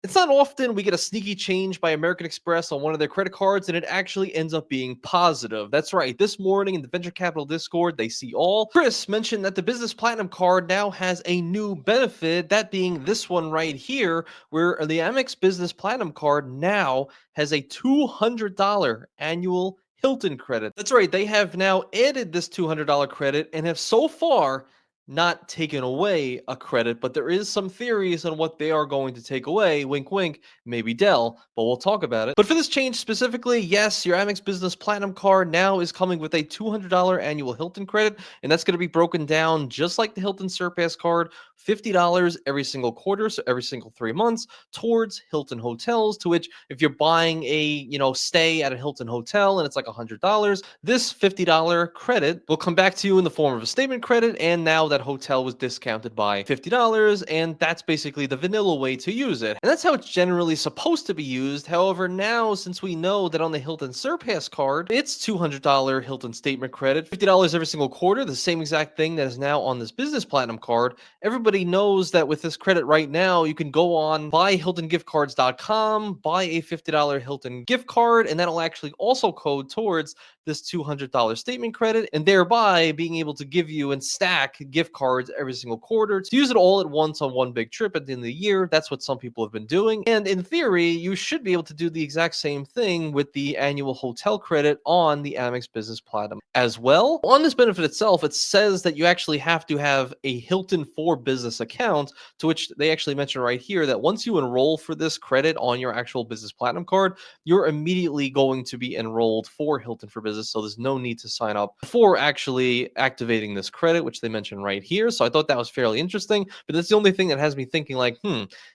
It's not often we get a sneaky change by American Express on one of their credit cards and it actually ends up being positive. That's right. This morning in the Venture Capital Discord, they see all. Chris mentioned that the Business Platinum card now has a new benefit, that being this one right here, where the Amex Business Platinum card now has a $200 annual Hilton credit. That's right. They have now added this $200 credit and have so far not taken away a credit, but there is some theories on what they are going to take away. Wink, wink, maybe Dell, but we'll talk about it. But for this change specifically, yes, your Amex Business Platinum card now is coming with a $200 annual Hilton credit, and that's going to be broken down just like the Hilton Surpass card, $50 every single quarter, so every single 3 months, towards Hilton hotels. To which, if you're buying a stay at a Hilton hotel and it's like $100, this $50 credit will come back to you in the form of a statement credit, and now that hotel was discounted by $50, and that's basically the vanilla way to use it. And that's how it's generally supposed to be used. However, now, since we know that on the Hilton Surpass card, it's $200 Hilton statement credit, $50 every single quarter, the same exact thing that is now on this Business Platinum card. Everybody knows that with this credit right now, you can go on buyhiltongiftcards.com, buy a $50 Hilton gift card, and that'll actually also code towards this $200 statement credit, and thereby being able to give you and stack gift cards every single quarter to use it all at once on one big trip at the end of the year. That's what some people have been doing. And in theory, you should be able to do the exact same thing with the annual hotel credit on the Amex Business Platinum as well. On this benefit itself, it says that you actually have to have a Hilton for Business account, to which they actually mention right here that once you enroll for this credit on your actual Business Platinum card, you're immediately going to be enrolled for Hilton for Business. So there's no need to sign up before actually activating this credit, which they mentioned right here. So I thought that was fairly interesting, but that's the only thing that has me thinking like,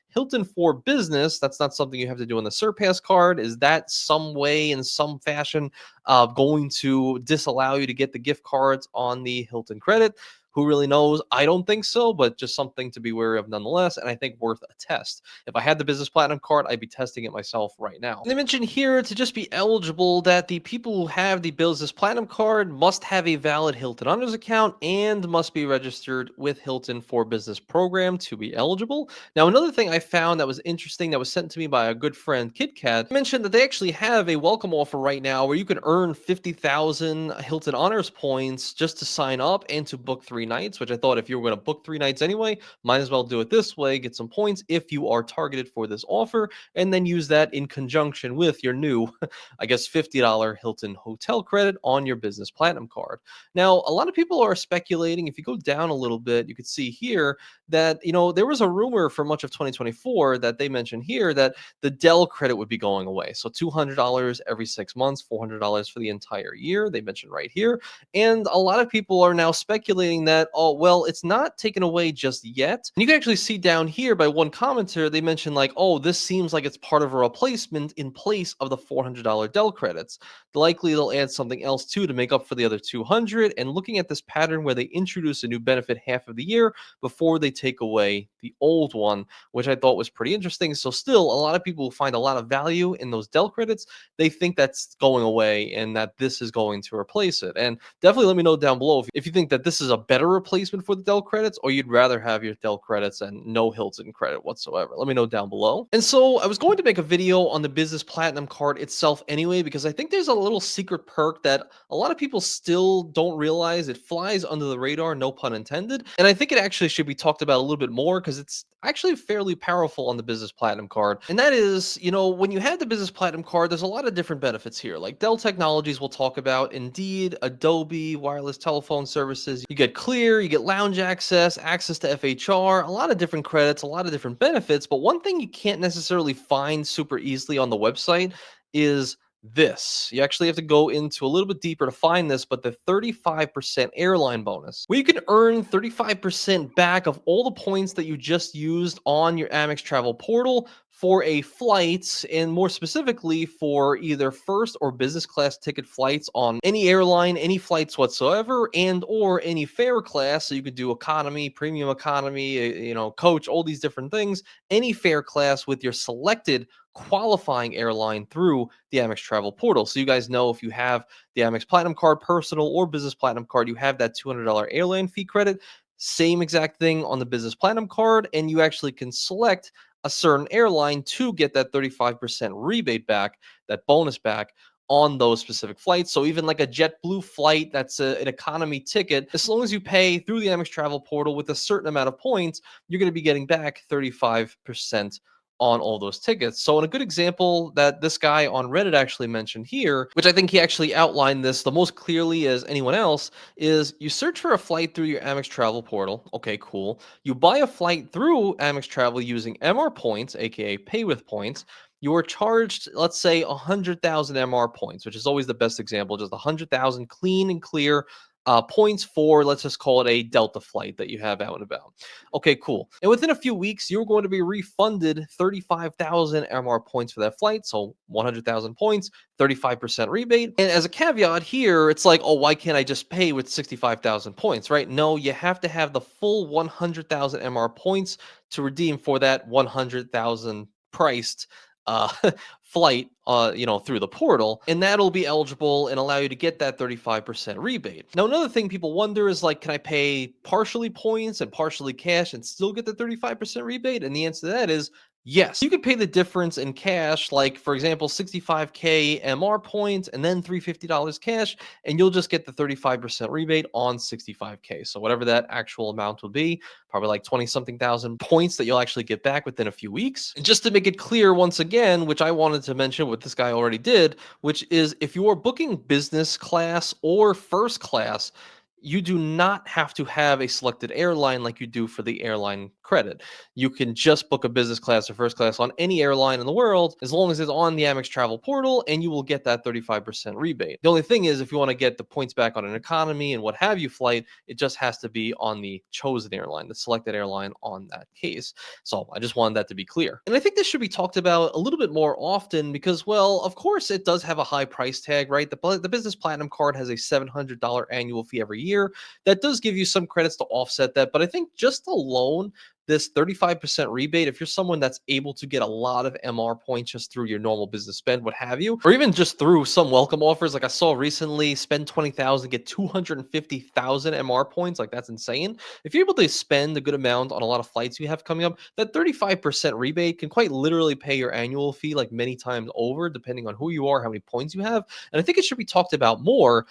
Hilton for Business, that's not something you have to do on the Surpass card. Is that some way, in some fashion, going to disallow you to get the gift cards on the Hilton credit? Who really knows? I don't think so, but just something to be wary of nonetheless, and I think worth a test. If I had the Business Platinum card, I'd be testing it myself right now. And they mentioned here to just be eligible that the people who have the Business Platinum card must have a valid Hilton Honors account and must be registered with Hilton for Business program to be eligible. Now, another thing I found that was interesting that was sent to me by a good friend, KitKat, mentioned that they actually have a welcome offer right now where you can earn 50,000 Hilton Honors points just to sign up and to book 3 nights, which I thought if you were going to book 3 nights anyway, might as well do it this way, get some points if you are targeted for this offer, and then use that in conjunction with your new, I guess, $50 Hilton hotel credit on your Business Platinum card. Now, a lot of people are speculating. If you go down a little bit, you could see here that, there was a rumor for much of 2024 that they mentioned here that the Dell credit would be going away. So $200 every 6 months, $400 for the entire year. They mentioned right here. And a lot of people are now speculating that, oh, well, it's not taken away just yet. And you can actually see down here by one commenter, they mentioned like, oh, this seems like it's part of a replacement in place of the $400 Dell credits. Likely they'll add something else too to make up for the other 200. And looking at this pattern where they introduce a new benefit half of the year before they take away the old one, which I thought was pretty interesting. So still, a lot of people find a lot of value in those Dell credits. They think that's going away and that this is going to replace it. And definitely let me know down below if you think that this is a better replacement for the Dell credits, or you'd rather have your Dell credits and no Hilton credit whatsoever. Let me know down below. And so I was going to make a video on the Business Platinum card itself anyway, because I think there's a little secret perk that a lot of people still don't realize. It flies under the radar, no pun intended. And I think it actually should be talked about a little bit more because it's actually fairly powerful on the Business Platinum card. And that is, when you have the Business Platinum card, there's a lot of different benefits here. Like Dell Technologies we'll talk about, Indeed, Adobe, wireless telephone services. You get Clear, you get lounge access to FHR, a lot of different credits, a lot of different benefits. But one thing you can't necessarily find super easily on the website is this. You actually have to go into a little bit deeper to find this, but the 35% airline bonus, where you can earn 35% back of all the points that you just used on your Amex travel portal for a flight, and more specifically for either first or business class ticket flights on any airline, any flights whatsoever, and or any fare class. So you could do economy, premium economy, coach, all these different things, any fare class with your selected qualifying airline through the Amex travel portal. So you guys know if you have the Amex Platinum card, personal or business platinum card, you have that $200 airline fee credit. Same exact thing on the business platinum card, and you actually can select a certain airline to get that 35% rebate back, that bonus back on those specific flights. So even like a JetBlue flight that's an economy ticket, as long as you pay through the Amex travel portal with a certain amount of points, you're going to be getting back 35% on all those tickets. So, in a good example that this guy on Reddit actually mentioned here, which I think he actually outlined this the most clearly as anyone else, is you search for a flight through your Amex travel portal. Okay, cool. You buy a flight through Amex travel using MR points, aka pay with points. You are charged, let's say, 100,000 MR points, which is always the best example, just 100,000 clean and clear points for, let's just call it a Delta flight that you have out and about. Okay, cool. And within a few weeks, you're going to be refunded 35,000 MR points for that flight. So 100,000 points, 35% rebate. And as a caveat here, it's like, oh, why can't I just pay with 65,000 points, right? No, you have to have the full 100,000 MR points to redeem for that 100,000 priced uh flight through the portal, and that'll be eligible and allow you to get that 35% rebate. Now another thing people wonder is like, can I pay partially points and partially cash and still get the 35% rebate? And the answer to that is yes. You could pay the difference in cash, like for example 65k MR points and then $350 cash, and you'll just get the 35% rebate on 65k. So whatever that actual amount will be, probably like 20 something thousand points that you'll actually get back within a few weeks. And just to make it clear once again, which I wanted to mention what this guy already did, which is if you are booking business class or first class, you do not have to have a selected airline like you do for the airline credit. You can just book a business class or first class on any airline in the world as long as it's on the Amex travel portal, and you will get that 35% rebate. The only thing is, if you want to get the points back on an economy and what have you flight, it just has to be on the chosen airline, the selected airline on that case. So I just wanted that to be clear. And I think this should be talked about a little bit more often because, well, of course, it does have a high price tag, right? The Business Platinum card has a $700 annual fee every year. That does give you some credits to offset that. But I think just alone, this 35% rebate, if you're someone that's able to get a lot of MR points just through your normal business spend, what have you, or even just through some welcome offers, like I saw recently, spend 20,000, get 250,000 MR points. Like that's insane. If you're able to spend a good amount on a lot of flights you have coming up, that 35% rebate can quite literally pay your annual fee like many times over, depending on who you are, how many points you have. And I think it should be talked about more,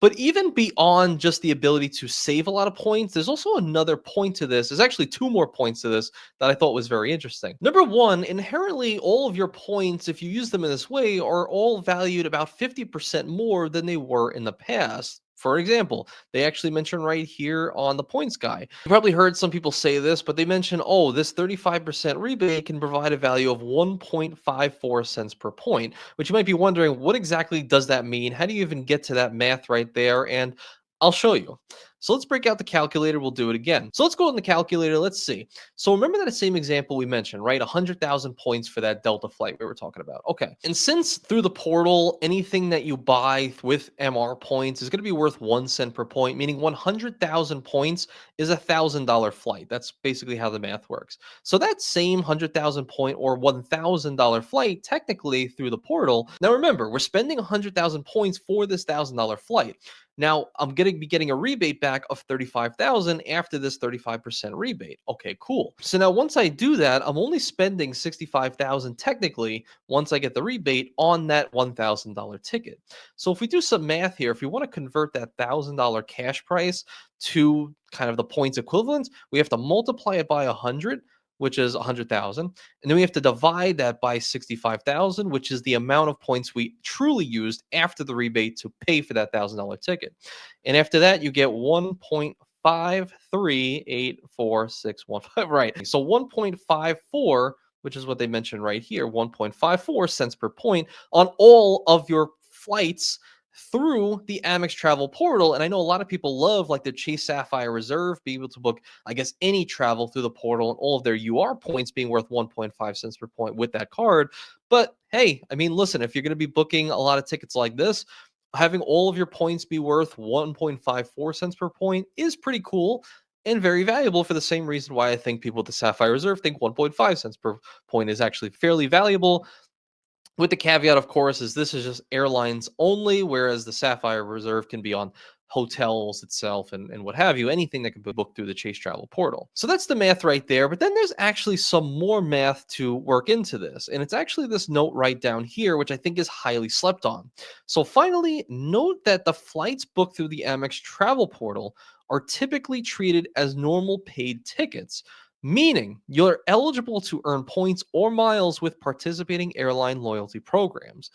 but even beyond just the ability to save a lot of points, there's also another point to this. There's actually two more points to this that I thought was very interesting. Number one, inherently, all of your points, if you use them in this way, are all valued about 50% more than they were in the past. For example, they actually mention right here on the points guy. You probably heard some people say this, but they mention, oh, this 35% rebate can provide a value of 1.54 cents per point, which you might be wondering, what exactly does that mean? How do you even get to that math right there? And I'll show you. So let's break out the calculator. We'll do it again. So let's go in the calculator. Let's see. So remember that same example we mentioned, right? 100,000 points for that Delta flight we were talking about. Okay. And since through the portal, anything that you buy with MR points is going to be worth 1 cent per point, meaning 100,000 points is $1,000 flight. That's basically how the math works. So that same 100,000 point or $1,000 flight, technically through the portal. Now remember, we're spending 100,000 points for this $1,000 flight. Now I'm going to be getting a rebate back of 35,000 after this 35% rebate. Okay, cool. So now once I do that, I'm only spending 65,000 technically once I get the rebate on that $1,000 ticket. So if we do some math here, if we want to convert that $1,000 cash price to kind of the points equivalent, we have to multiply it by 100, which is 100,000. And then we have to divide that by 65,000, which is the amount of points we truly used after the rebate to pay for that $1,000 ticket. And after that, you get 1.538465. Right. So 1.54, which is what they mentioned right here, 1.54 cents per point on all of your flights through the Amex travel portal. And I know a lot of people love like the Chase Sapphire Reserve, be able to book, I guess, any travel through the portal and all of their UR points being worth 1.5 cents per point with that card. But hey, I mean, listen, if you're going to be booking a lot of tickets like this, having all of your points be worth 1.54 cents per point is pretty cool and very valuable for the same reason why I think people at the Sapphire Reserve think 1.5 cents per point is actually fairly valuable, with the caveat, of course, is this is just airlines only, whereas the Sapphire Reserve can be on hotels itself and what have you, anything that can be booked through the Chase Travel portal. So that's the math right there. But then there's actually some more math to work into this. And it's actually this note right down here, which I think is highly slept on. So finally, note that the flights booked through the Amex travel portal are typically treated as normal paid tickets, meaning you're eligible to earn points or miles with participating airline loyalty programs.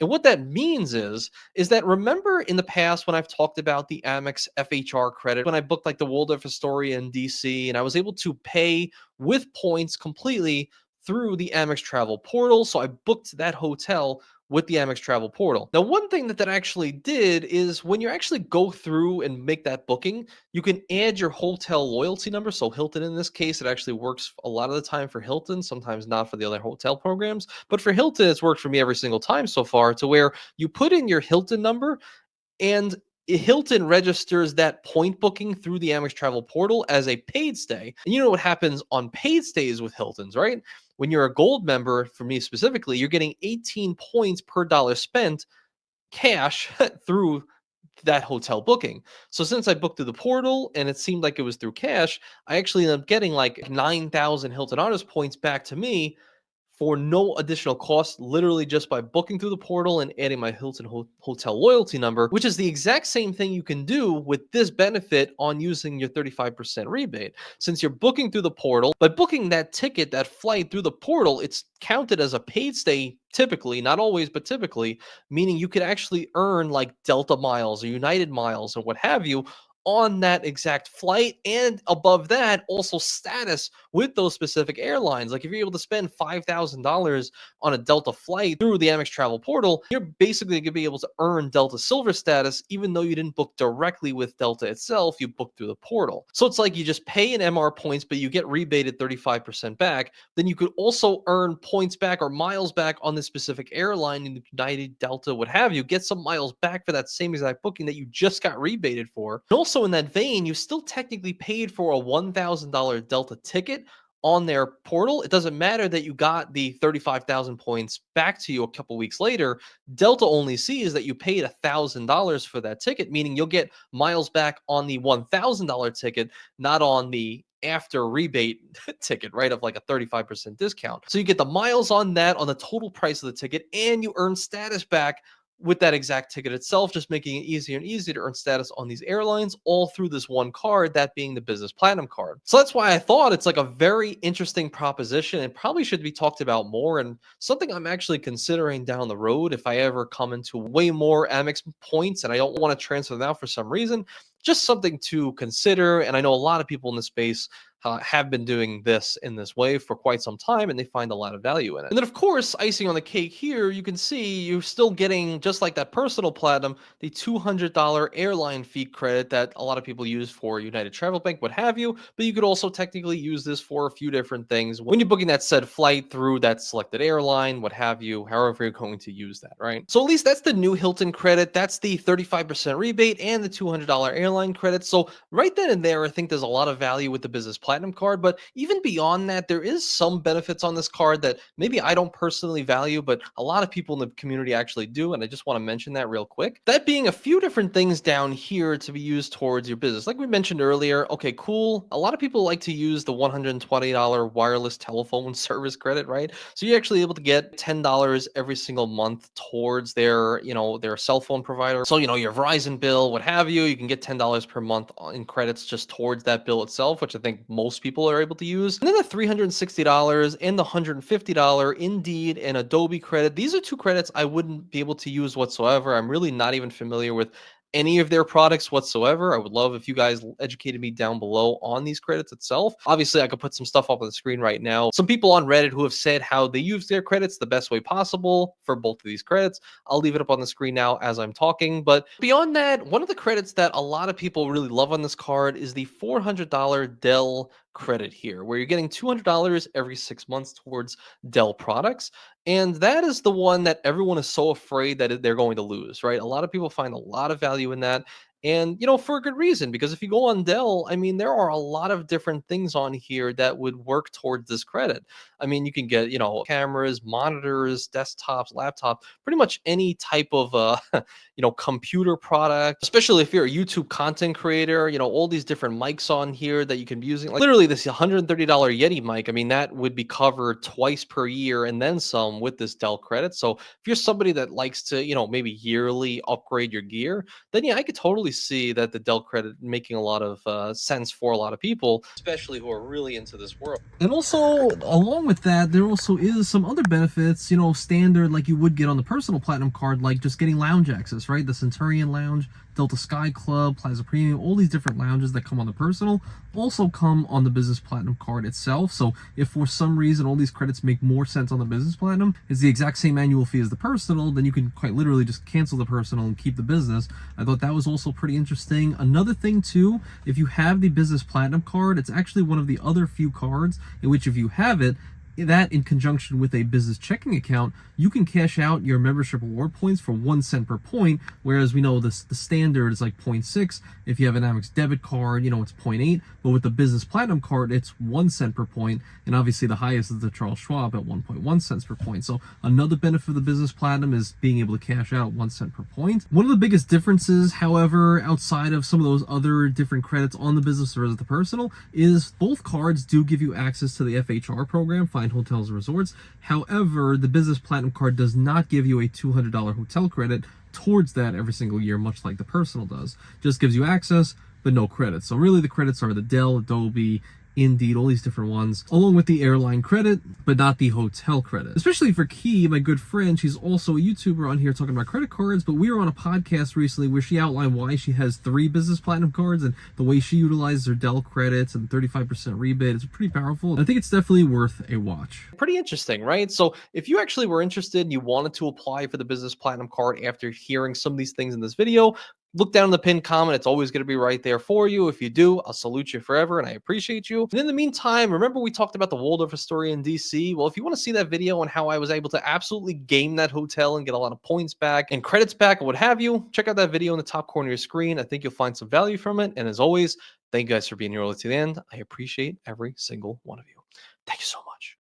And what that means is that remember in the past when I've talked about the Amex FHR credit, when I booked like the Waldorf Astoria in DC and I was able to pay with points completely through the Amex travel portal. So I booked that hotel with the Amex travel portal. Now, one thing that actually did is when you actually go through and make that booking, you can add your hotel loyalty number. So Hilton in this case, it actually works a lot of the time for Hilton, sometimes not for the other hotel programs. But for Hilton, it's worked for me every single time so far to where you put in your Hilton number and Hilton registers that point booking through the Amex travel portal as a paid stay. And you know what happens on paid stays with Hilton's, right? When you're a gold member, for me specifically, you're getting 18 points per dollar spent cash through that hotel booking. So since I booked through the portal and it seemed like it was through cash, I actually ended up getting like 9,000 Hilton Honors points back to me for no additional cost, literally just by booking through the portal and adding my Hilton hotel loyalty number, which is the exact same thing you can do with this benefit on using your 35% rebate. Since you're booking through the portal, by booking that ticket, that flight through the portal, it's counted as a paid stay typically, not always, but typically, meaning you could actually earn like Delta miles or United miles or what have you on that exact flight, and above that also status with those specific airlines. Like if you're able to spend $5,000 on a Delta flight through the Amex travel portal, you're basically going to be able to earn Delta silver status even though you didn't book directly with Delta itself, you booked through the portal. So it's like you just pay in MR points but you get rebated 35% back. Then you could also earn points back or miles back on this specific airline, in United, Delta, what have you, get some miles back for that same exact booking that you just got rebated for. And also in that vein, you still technically paid for a $1,000 Delta ticket on their portal. It doesn't matter that you got the 35,000 points back to you a couple weeks later. Delta only sees that you paid $1,000 for that ticket, meaning you'll get miles back on the $1,000 ticket, not on the after rebate ticket, right? Of like a 35% discount. So you get the miles on that on the total price of the ticket, and you earn status back with that exact ticket itself, just making it easier and easier to earn status on these airlines, all through this one card, that being the business platinum card. So that's why I thought it's like a very interesting proposition and probably should be talked about more, and something I'm actually considering down the road if I ever come into way more Amex points and I don't want to transfer them out for some reason. Just something to consider. And I know a lot of people in the space have been doing this in this way for quite some time, and they find a lot of value in it. And then, of course, icing on the cake here, you can see you're still getting, just like that personal platinum, the $200 airline fee credit that a lot of people use for United Travel Bank, what have you. But you could also technically use this for a few different things when you're booking that said flight through that selected airline, what have you, however you're going to use that, right? So at least that's the new Hilton credit. That's the 35% rebate and the $200 airline credit. So right then and there, I think there's a lot of value with the business platinum card. But even beyond that, there is some benefits on this card that maybe I don't personally value, but a lot of people in the community actually do. And I just want to mention that real quick. That being a few different things down here to be used towards your business. Like we mentioned earlier, okay, cool. A lot of people like to use the $120 wireless telephone service credit, right? So you're actually able to get $10 every single month towards their, their cell phone provider. So, your Verizon bill, what have you, you can get $10 per month in credits just towards that bill itself, which I think most people are able to use. And then the $360 and the $150 Indeed and Adobe credit. These are two credits I wouldn't be able to use whatsoever. I'm really not even familiar with any of their products whatsoever. I would love if you guys educated me down below on these credits itself. Obviously, I could put some stuff up on the screen right now. Some people on Reddit who have said how they use their credits the best way possible for both of these credits. I'll leave it up on the screen now as I'm talking. But beyond that, one of the credits that a lot of people really love on this card is the $400 Dell credit here, where you're getting $200 every 6 months towards Dell products. And that is the one that everyone is so afraid that they're going to lose, right? A lot of people find a lot of value in that. And, for a good reason, because if you go on Dell, I mean, there are a lot of different things on here that would work towards this credit. I mean, you can get, cameras, monitors, desktops, laptops, pretty much any type of, computer product, especially if you're a YouTube content creator, all these different mics on here that you can be using. Like literally this $130 Yeti mic, I mean, that would be covered twice per year and then some with this Dell credit. So if you're somebody that likes to, maybe yearly upgrade your gear, then yeah, I could totally see that the Dell credit making a lot of sense for a lot of people, especially who are really into this world. And also, along with that, there also is some other benefits, standard like you would get on the personal platinum card, like just getting lounge access, right? The Centurion Lounge, Delta Sky Club, Plaza Premium, all these different lounges that come on the personal also come on the business platinum card itself. So if for some reason all these credits make more sense on the business platinum, it's the exact same annual fee as the personal, then you can quite literally just cancel the personal and keep the business. I thought that was also pretty interesting. Another thing too, if you have the business platinum card, it's actually one of the other few cards in which if you have it, that in conjunction with a business checking account, you can cash out your membership reward points for 1 cent per point, whereas we know the standard is like 0.6. If you have an Amex debit card, it's 0.8, but with the business platinum card, it's 1 cent per point, and obviously the highest is the Charles Schwab at 1.1 cents per point. So another benefit of the business platinum is being able to cash out 1 cent per point. One of the biggest differences, however, outside of some of those other different credits on the business versus the personal, is both cards do give you access to the FHR program, Fine Hotels and Resorts. However, the business platinum card does not give you a $200 hotel credit towards that every single year, much like the personal does. Just gives you access, but no credits. So really the credits are the Dell, Adobe, Indeed, all these different ones, along with the airline credit, but not the hotel credit. Especially for Key, my good friend, she's also a YouTuber on here talking about credit cards, but we were on a podcast recently where she outlined why she has 3 business platinum cards and the way she utilizes her Dell credits and 35% rebate. It's pretty powerful. I think it's definitely worth a watch. Pretty interesting, right? So if you actually were interested and you wanted to apply for the business platinum card after hearing some of these things in this video, look down in the pinned comment. It's always going to be right there for you. If you do, I'll salute you forever and I appreciate you. And in the meantime, remember we talked about the Waldorf Astoria in DC? Well, if you want to see that video on how I was able to absolutely game that hotel and get a lot of points back and credits back and what have you, check out that video in the top corner of your screen. I think you'll find some value from it. And as always, thank you guys for being here all the way to the end. I appreciate every single one of you. Thank you so much.